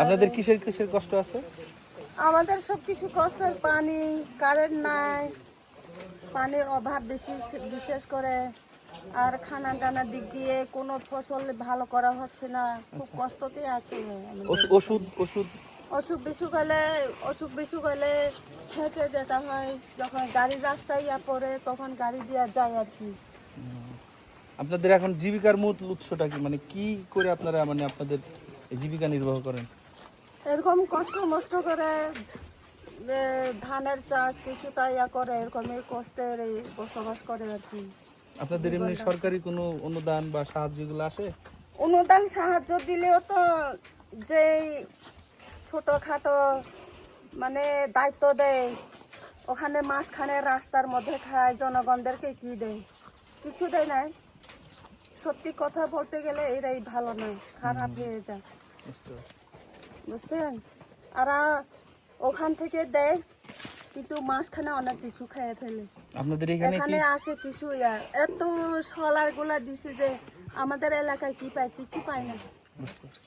আপনাদের কিসের কিসের কষ্ট আছে? আমাদের সব কিছু কষ্ট, পানি, কারেন্ট নাই, পানির অভাব বেশি, বিশেষ করে। আর খানা টানার দিক দিয়ে কোনো ফসল ভালো করা হচ্ছে না, খুব কষ্টতে আছে আমাদের। ওষুধ ওষুধ অসুখ বিসুখ হলে হেঁটে যেতে হয়, যখন গাড়ি রাস্তায় পড়ে তখন গাড়ি দিয়ে যায় আর কি। আপনাদের এখন জীবিকার মূল উৎসটা কি, মানে কি করে আপনারা মানে আপনাদের জীবিকা নির্বাহ করেন? এরকম কষ্ট মষ্ট করে ধানের চাষ কিছুটা করে, এরকম এই কষ্টের এই বসবাস করে আর কি। আপনাদের এমনি সরকারি কোনো অনুদান বা সাহায্য এগুলো আসে? অনুদান সাহায্য দিলেও তো যে ছোটখাটো মানে দায়িত্ব দেয়, ওখানে মাঝখানে রাস্তার মধ্যে খায়, জনগণদেরকে কি দেয়? কিছু দেয় নাই। সত্যি কথা বলতে গেলে এরাই ভালো নয়, খারাপ হয়ে যায়, বুঝতে পারছি। বুঝছেন? আর ওখান থেকে দেয় কিন্তু মাঝখানে অনেক কিছু খেয়ে ফেলে। আপনাদের এখানে কি এখানে আসে কিছু এত সলার গুলা দিছে যে আমাদের এলাকায় কি পায়? কিছু পায় না। বুঝতে পারছি।